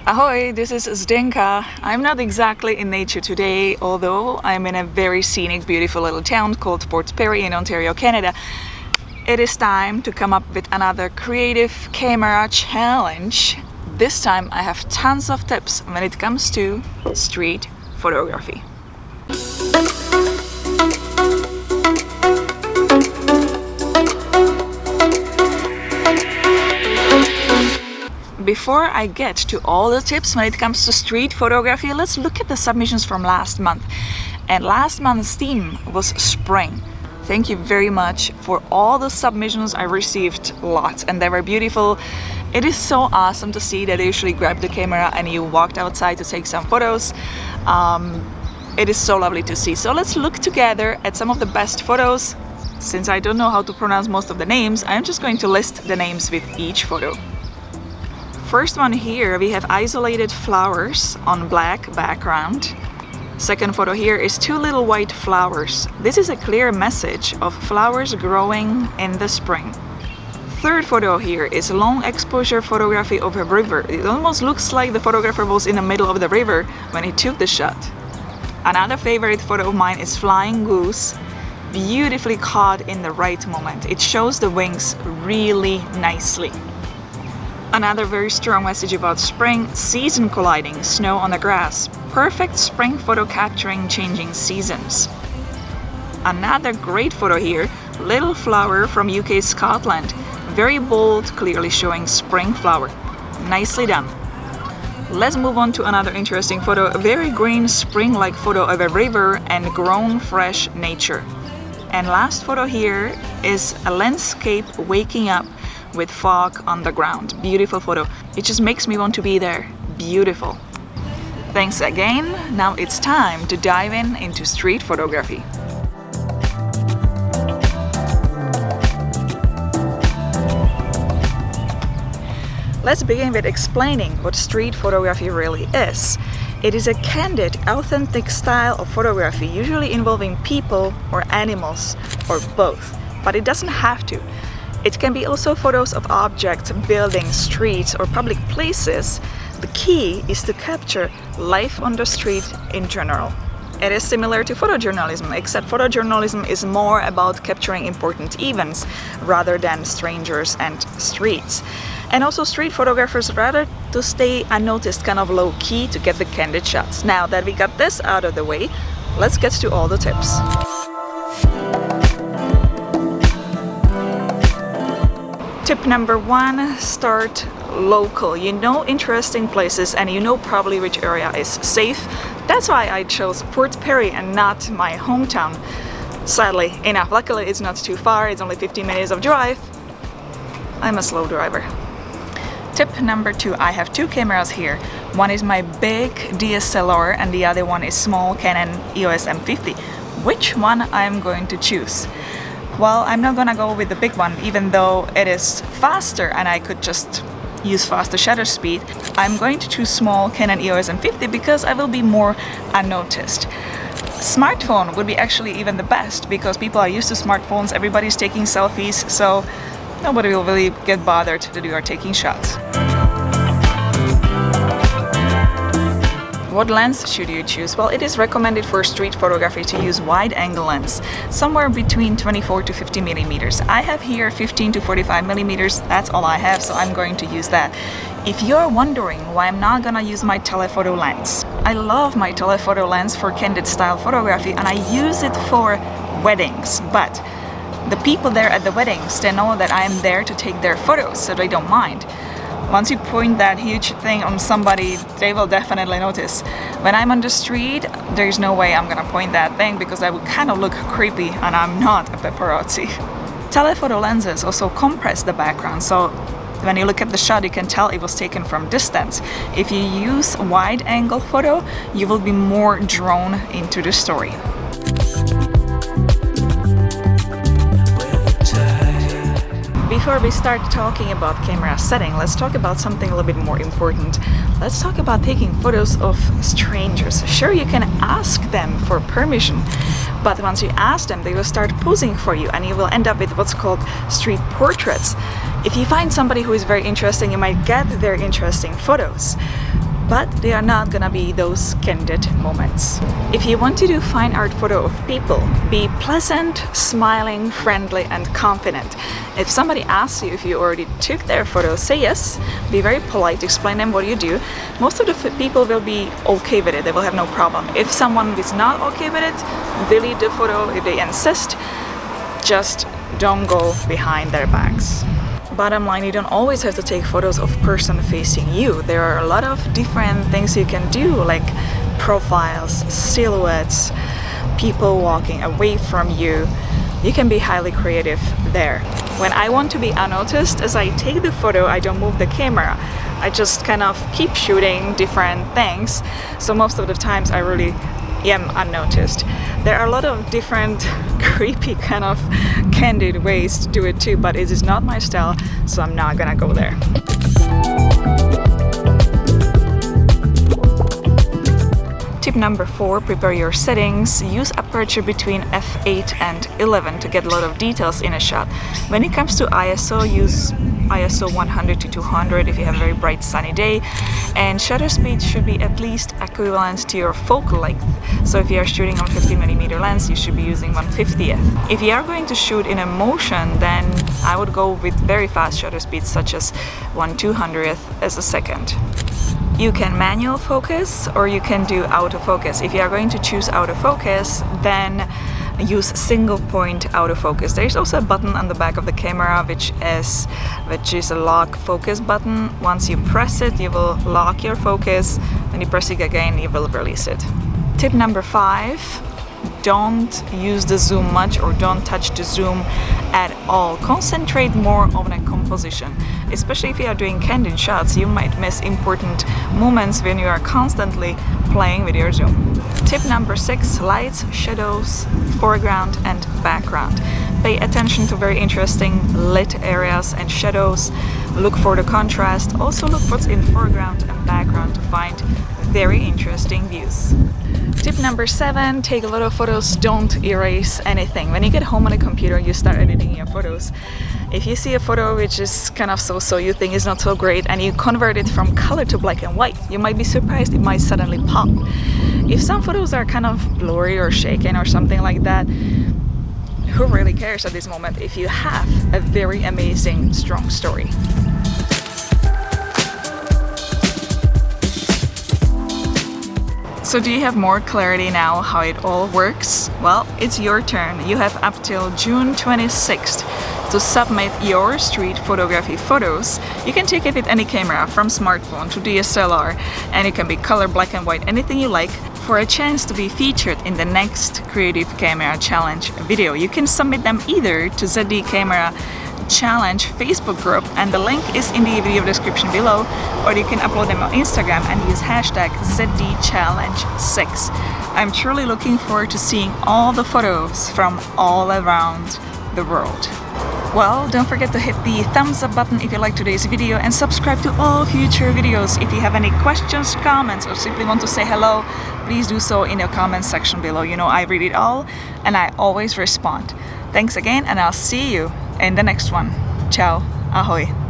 Ahoy, this is Zdenka. I'm not exactly in nature today, although I'm in a very scenic, beautiful little town called Port Perry in Ontario, Canada. It is time to come up with another creative camera challenge. This time I have tons of tips when it comes to street photography. Before I get to all the tips when it comes to street photography, let's look at the submissions from last month. And last month's theme was spring. Thank you very much for all the submissions. I received lots and they were beautiful. It is so awesome to see that you usually grabbed the camera and you walked outside to take some photos. It is so lovely to see. So let's look together at some of the best photos. Since I don't know how to pronounce most of the names, I'm just going to list the names with each photo. First one here, we have isolated flowers on black background. Second photo here is two little white flowers. This is a clear message of flowers growing in the spring. Third photo here is long exposure photography of a river. It almost looks like the photographer was in the middle of the river when he took the shot. Another favorite photo of mine is flying goose, beautifully caught in the right moment. It shows the wings really nicely. Another very strong message about spring, season colliding, snow on the grass. Perfect spring photo capturing changing seasons. Another great photo here, little flower from UK Scotland. Very bold, clearly showing spring flower. Nicely done. Let's move on to another interesting photo, a very green spring-like photo of a river and grown fresh nature. And last photo here is a landscape waking up with fog on the ground. Beautiful photo. It just makes me want to be there. Beautiful. Thanks again. Now it's time to dive into street photography. Let's begin with explaining what street photography really is. It is a candid, authentic style of photography, usually involving people or animals or both, but it doesn't have to. It can be also photos of objects, buildings, streets, or public places. The key is to capture life on the street in general. It is similar to photojournalism, except photojournalism is more about capturing important events rather than strangers and streets. And also street photographers rather to stay unnoticed, kind of low-key to get the candid shots. Now that we got this out of the way, let's get to all the tips. Tip number one, start local. You know interesting places and you know probably which area is safe. That's why I chose Port Perry and not my hometown. Sadly enough, luckily it's not too far, it's only 15 minutes of drive. I'm a slow driver. Tip number two, I have two cameras here. One is my big DSLR and the other one is small Canon EOS M50. Which one I'm going to choose? Well, I'm not gonna go with the big one, even though it is faster and I could just use faster shutter speed. I'm going to choose small Canon EOS M50 because I will be more unnoticed. Smartphone would be actually even the best because people are used to smartphones, everybody's taking selfies, so nobody will really get bothered that you are taking shots. What lens should you choose? Well, it is recommended for street photography to use wide-angle lens, somewhere between 24 to 50 millimeters. I have here 15 to 45 millimeters, that's all I have, so I'm going to use that. If you're wondering why I'm not gonna use my telephoto lens, I love my telephoto lens for candid style photography and I use it for weddings, but the people there at the weddings, they know that I'm there to take their photos, so they don't mind. Once you point that huge thing on somebody, they will definitely notice. When I'm on the street, there's no way I'm gonna point that thing because I would kind of look creepy and I'm not a paparazzi. Telephoto lenses also compress the background, so when you look at the shot, you can tell it was taken from distance. If you use wide-angle photo, you will be more drawn into the story. Before we start talking about camera setting, let's talk about something a little bit more important. Let's talk about taking photos of strangers. Sure, you can ask them for permission, but once you ask them, they will start posing for you and you will end up with what's called street portraits. If you find somebody who is very interesting, you might get their interesting photos. but they are not gonna be those candid moments. If you want to do fine art photo of people, be pleasant, smiling, friendly and confident. If somebody asks you if you already took their photo, say yes. Be very polite, explain them what you do. Most of the people will be okay with it, they will have no problem. If someone is not okay with it, delete the photo. If they insist, just don't go behind their backs. Bottom line, you don't always have to take photos of person facing you. There are a lot of different things you can do, like profiles, silhouettes, people walking away from you. You can be highly creative there. When I want to be unnoticed, as I take the photo, I don't move the camera. I just kind of keep shooting different things. So most of the times I really am unnoticed. There are a lot of different creepy kind of candid ways to do it too, but it is not my style, so I'm not gonna go there. Tip number 4, prepare your settings. Use aperture between f8 and 11 to get a lot of details in a shot. When it comes to ISO, use ISO 100 to 200 if you have a very bright sunny day, and shutter speed should be at least equivalent to your focal length. So if you are shooting on 50mm lens, you should be using 1/50th. If you are going to shoot in a motion, then I would go with very fast shutter speeds such as 1/200th as a second. You can manual focus or you can do autofocus. If you are going to choose autofocus, then use single point autofocus. There is also a button on the back of the camera which is a lock focus button. Once you press it, you will lock your focus. When you press it again, you will release it. Tip number 5, don't use the zoom much or don't touch the zoom at all. Concentrate more on a composition. Especially if you are doing candid shots, you might miss important moments when you are constantly playing with your zoom. Tip number 6, lights, shadows, foreground and background. Pay attention to very interesting lit areas and shadows. Look for the contrast. Also look what's in foreground and background to find very interesting views. Tip number 7, take a lot of photos, don't erase anything. When you get home on a computer, you start editing your photos. If you see a photo which is kind of so-so, you think is not so great, and you convert it from color to black and white, you might be surprised it might suddenly pop. If some photos are kind of blurry or shaken or something like that, who really cares at this moment if you have a very amazing, strong story? So do you have more clarity now how it all works? Well, it's your turn. You have up till June 26th to submit your street photography photos. You can take it with any camera, from smartphone to DSLR, and it can be color, black and white, anything you like, for a chance to be featured in the next Creative Camera Challenge video. You can submit them either to ZD Camera Challenge Facebook group, and the link is in the video description below, or you can upload them on Instagram and use hashtag ZDChallenge6. I'm truly looking forward to seeing all the photos from all around the world. Well, don't forget to hit the thumbs up button if you like today's video and subscribe to all future videos. If you have any questions, comments, or simply want to say hello, please do so in the comments section below. You know I read it all and I always respond. Thanks again, and I'll see you in the next one. Ciao, ahoy.